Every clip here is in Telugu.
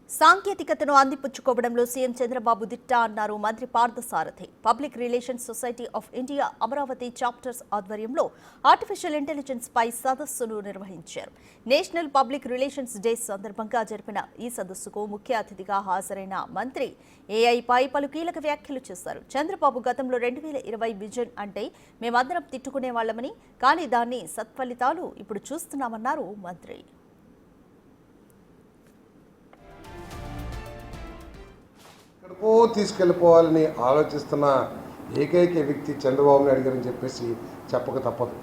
సాంకేతికతను అందిపుచ్చుకోవడంలో సీఎం చంద్రబాబు దిట్ట అన్నారు మంత్రి Parthasarathi. Public relations society of India Amaravati chapters ఆధ్వర్యంలో ఆర్టిఫిషియల్ ఇంటెలిజెన్స్ పై సదస్సును నిర్వహించారు. నేషనల్ పబ్లిక్ రిలేషన్స్ డే సందర్భంగా జరిపిన ఈ సదస్సుకు ముఖ్య అతిథిగా హాజరైన మంత్రి ఏఐపై పలు కీలక వ్యాఖ్యలు చేశారు. చంద్రబాబు గతంలో 2020 విజన్ అంటే మేమందరం తిట్టుకునే వాళ్ళమని, కానీ దాన్ని సత్ఫలితాలు ఇప్పుడు చూస్తున్నామన్నారు మంత్రి. ఎక్కడికో తీసుకెళ్ళిపోవాలని ఆలోచిస్తున్న ఏకైక వ్యక్తి చంద్రబాబు నాయుడు గారు అని చెప్పేసి చెప్పక తప్పదు.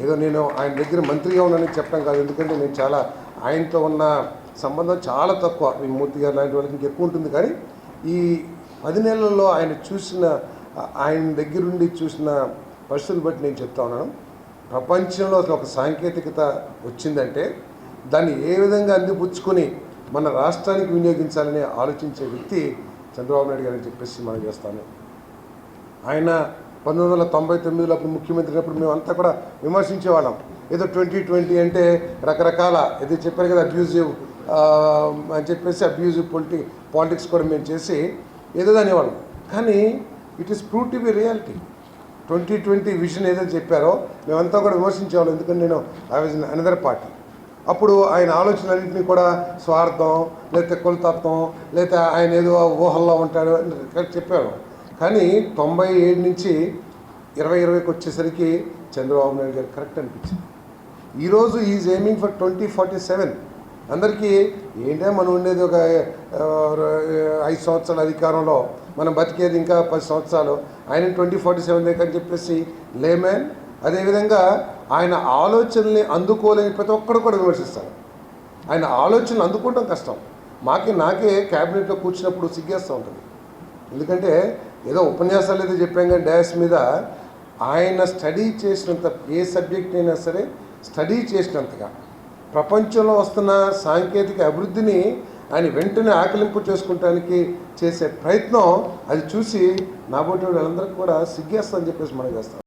ఏదో నేను ఆయన దగ్గర మంత్రిగా ఉన్నానని చెప్పడం కాదు, ఎందుకంటే నేను చాలా ఆయనతో ఉన్న సంబంధం చాలా తక్కువ. మూర్తి గారు లాంటి వాళ్ళకి ఇంకెక్కువ ఉంటుంది. కానీ ఈ 10 నెలల్లో ఆయన దగ్గరుండి చూసిన పరిస్థితులు బట్టి నేను చెప్తా ఉన్నాను. ప్రపంచంలో అసలు ఒక సాంకేతికత వచ్చిందంటే దాన్ని ఏ విధంగా అందిపుచ్చుకొని మన రాష్ట్రానికి వినియోగించాలని ఆలోచించే వ్యక్తి చంద్రబాబు నాయుడు గారు అని చెప్పేసి మనం చేస్తాను. ఆయన 1999లో అప్పుడు ముఖ్యమంత్రి అయినప్పుడు మేమంతా కూడా విమర్శించేవాళ్ళం. ఏదో 2020 అంటే రకరకాల ఏదో చెప్పారు కదా, అబ్యూజివ్ అని చెప్పేసి అబ్యూజివ్ పాలిటిక్స్ కూడా మేము చేసి ఏదో అనేవాళ్ళం. కానీ it is prove to be reality. 2020 vision ఏదైతే చెప్పారో మేమంతా కూడా విమర్శించేవాళ్ళం, ఎందుకంటే నేను I was in another party. అప్పుడు ఆయన ఆలోచనలన్నింటినీ కూడా స్వార్థం, లేకపోతే కులతత్వం, లేకపోతే ఆయన ఏదో ఊహల్లో ఉంటాడు అని చెప్పారు. కానీ 97 నుంచి 2020కి వచ్చేసరికి చంద్రబాబు నాయుడు గారు కరెక్ట్ అనిపించింది. ఈరోజు ఈజ్ ఎయిమింగ్ ఫర్ 2047. అందరికీ ఏంటంటే మనం ఉండేది ఒక 5 సంవత్సరాల అధికారంలో, మనం బతికేది ఇంకా 10 సంవత్సరాలు, ఆయన 2047 దగ్గర అని చెప్పేసి లేమెన్. అదేవిధంగా ఆయన ఆలోచనల్ని అందుకోలేని ప్రతి ఒక్కరు కూడా విమర్శిస్తారు. ఆయన ఆలోచనలు అందుకోవడం కష్టం. నాకే క్యాబినెట్లో కూర్చున్నప్పుడు సిగ్గేస్తూ ఉంటుంది. ఎందుకంటే ఏదో ఉపన్యాసాలు ఏదో చెప్పాం, కానీ డాష్ మీద ఆయన స్టడీ చేసినంత, ఏ సబ్జెక్ట్ అయినా సరే స్టడీ చేసినంతగా ప్రపంచంలో వస్తున్న సాంకేతిక అభివృద్ధిని ఆయన వెంటనే ఆకలింపు చేసుకోవడానికి చేసే ప్రయత్నం, అది చూసి నాబోటి వాళ్ళందరికీ కూడా సిగ్గేస్తా అని చెప్పేసి మనం చేస్తాం.